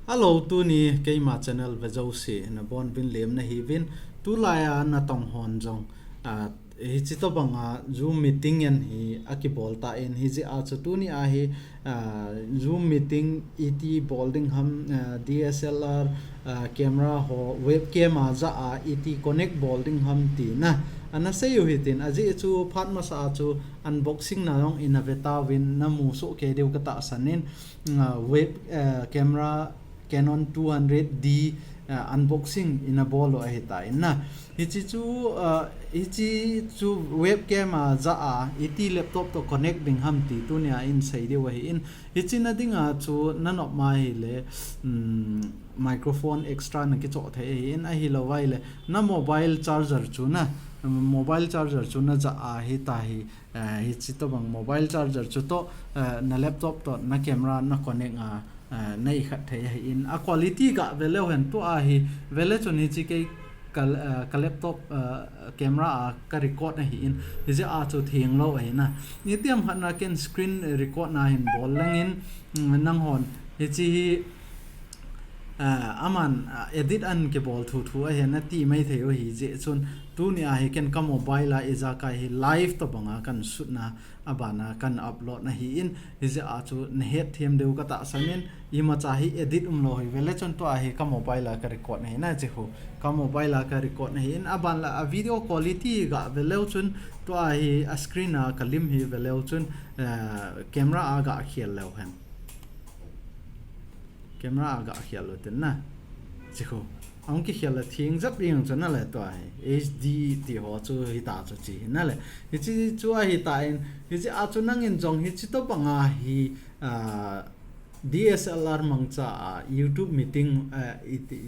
Hello tu ni keima channel vejo si na bon bin lem na hi vin tu laya na tong hon jong hi chi to banga zoom meeting yan hi akibol ta in hi ji a chu tu ni a hi zoom meeting et bolding ham DSLR camera ho webcam a za a et connect bolding ham ti na ana se yu hitin aji chu phat ma sa chu unboxing na long in a veta win na mu so ke deu ka ta sanin web camera Canon 200D unboxing in a bolo ahita inna hichi chu webcam za a iti laptop to connect ding ham ti tu nia in sai de wa in hichi na dinga chu nanop mai le microphone extra na ki cho the in a hi lo wai le na mobile charger chu na mobile charger chu na za a hi ta hi hichi to bang mobile charger chu to na laptop to na camera na connect nei khat thei in a quality ga vele hen to a hi vele choni chi ke ka laptop camera ka record na hi in hi a chu thing lo ai na ni tiam khat na ken screen record na hin bol lang in nang hon hi chi aman edit an ke bol thu a hen na ti mai thei hi je chun tu ni a hi ken ka mobile a iza ka hi live to banga kan shoot na abana kan upload na hi in hi je a chu ne het them deu ka ta sanin ima cha hi edit lo hi vele chon to a hi ka mobile a ka record na hi na che ho ka mobile a ka record na hi in aban la video quality ga vele chun to a hi a screen a ka lim hi vele chun camera a ga khial lo han camera a ga khial lo ten na che ho ông cái hiện là thiên rất riêng cho nó là tuổi HD thì họ cho hi ta cho chị nó là thì chỉ cho hi tại thì chỉ à cho năng in dòng hi chỉ to bằng hi DSLR mang cha YouTube meeting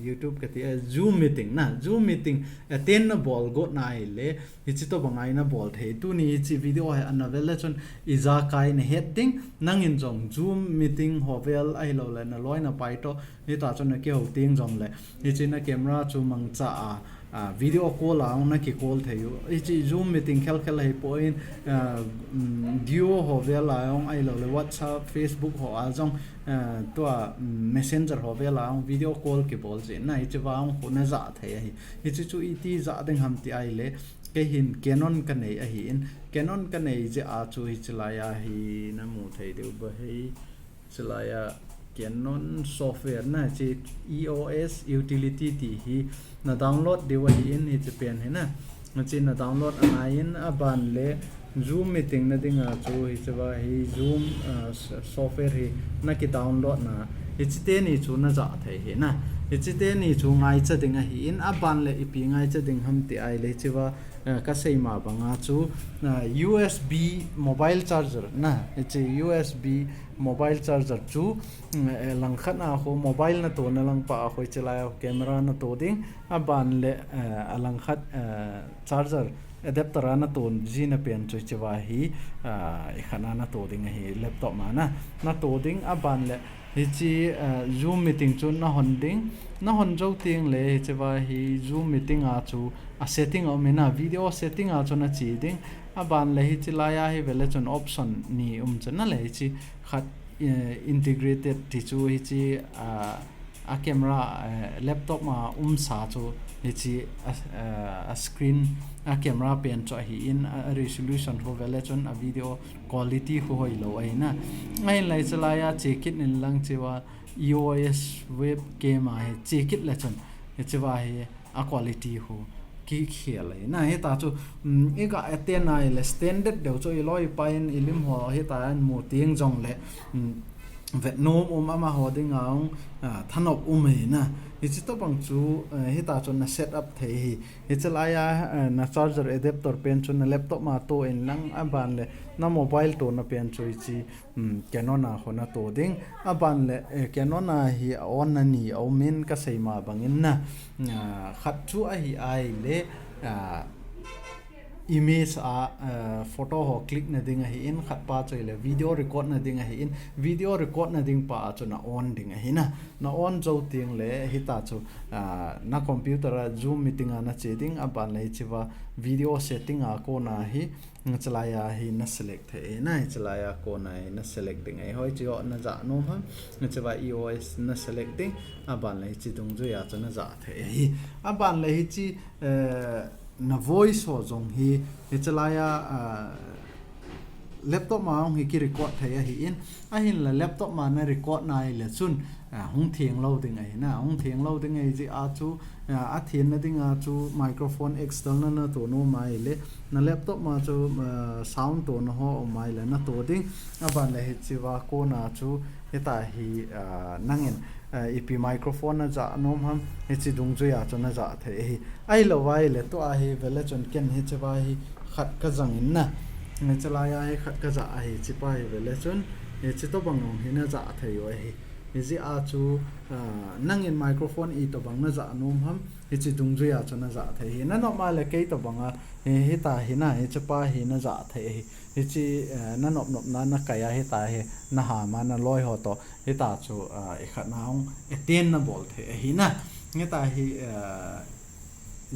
YouTube cái thì Zoom meeting na Zoom meeting ten na ball got na ile hi chỉ to bằng ai na ball thế tu ni chỉ video hay anh về là chọn iza kai na heading năng in dòng Zoom meeting hovel ai lo là na loi na pai to hi ta chọn na ke ho ting dòng le hi chỉ na camera chu mang cha video call ang na ki call thayo ichi Zoom meeting khel hai point duo ho vela ang ai lo le WhatsApp Facebook ho ajong to messenger ho vela ang video call ki bol je na ichi wang ho na za thai hi ichi chu iti za ding ham ti ai le ke hin Canon ka nei a hi in Canon ka nei je a chu hi chlaya hi na mu thai deu ba hi chlaya Canon software na chi EOS utility ti hi na download dewa hi in hi pen he na chi na download in aban le Zoom meeting na dinga chu hi chawa hi Zoom software hi na ki download na hi chi te ni chu na za thai he na hi chi te ni chu ngai cha dinga hi in aban le ipi ngai cha ding ham ti ai le chiwa ka sei ma banga chu USB mobile charger na chi USB mobile charger chu lang khat na ho mobile na to na lang pa khoi chelai camera na to ding aban le alang khat charger adapter na ton jina pen chu chewa hi khana na to ding hi laptop ma na to ding aban le hi chi Zoom meeting chu na hon ding na hon jo ting le hi chewa hi Zoom meeting a chu a setting o mena video setting a chu na chi ding aban le hi chilaya hi vele chon option ni chana le hi chi khat integrated ti chu hi chi a camera laptop ma sa chu hi chi a screen a camera pen cho hi in a resolution ho vele chon a video quality ho hoi lo ai na ai lai chalaya chekit nin lang chewa EOS webcam a he chekit la chon he chewa hi a quality ho ki khel ai na he ta chu e ga aten ai le standard deu cho loi pain ilim ho he ta an mo tieng jong le vet nom ama ho ding ang thanop he na hi chi to bang chu hi ta chon na set up thei hi chalaya na charger adapter pen chon na laptop ma to en lang aban le na mobile to na pen choi chi Canon a hona to ding aban le Canon a hi on na ni au min ka sei ma bangin na khat chu a hi ai le image photo ho click na ding hi in khat pa choi le video record na ding hi in video record na ding pa chu na on ding hi na on zo ting le hi ta chu na computer zoom meeting na che ding a ban le chiwa video setting a ko na hi chalaya hi na select the na chalaya ko na na select ding ai hoi chi na za no ha na chiwa eos na selecting a ban le chi dung zo ya chu na za the hi a ban le hi chi na voice ho zong hi chalaya laptop ma hi ki record thaya hi in a hin la laptop ma na record na le chun hung thieng lo ding ai na hung thieng lo ding ai ji a chu a thien na ding a chu microphone external na to no mai le na laptop ma chu sound to no ho mai le na to ding a ban le hi chi wa ko na chu eta hi nangin ep microphone na za nom ham he chi dung ju ya chu na za the hi ai lo wai le to a hi vele chon ken hi che ba hi khat ka jang in na nge chala ya hi khat ka za hi chi pa hi vele chon he chi to bang hi na za the yo hi ji a chu nangin microphone i to bang na za nom ham he chi dung ju ya chu na za the hi na no ma le ke to bang a he ta hi na he che pa hi na za the hi he chi na nop na kaya he ta he na ha ma na loi ho to he ta chu e khat na ong e ten na bol the hi na nge ta hi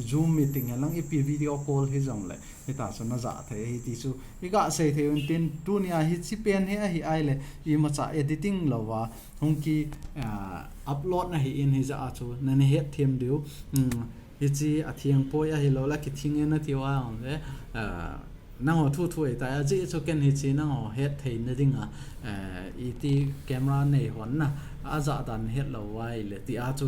zoom meeting lang ep video call hi jong le he ta chu na za the hi ti chu i ga se the un tin tu nia hi chi pen he hi ai le i ma cha editing lawa hong ki upload na hi in hi za chu na ne he them diu hi chi a thiang poi a hi lo la ki thing na ti wa on le nang ho thu ta ji chu ken hi chi nang ho het thei na ding i ti camera nei hon na a za dan het lo wai le ti a chu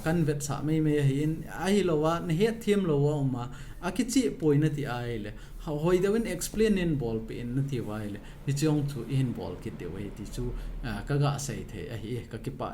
kan vet sa mai hi in ai lo wa ne het thim lo wa ma a ki chi poi na ti ai le hoi da win explain in ball pe in na ti wai le hi chong thu in ball ki te wai ti chu ka ga sai the a hi ka ki pa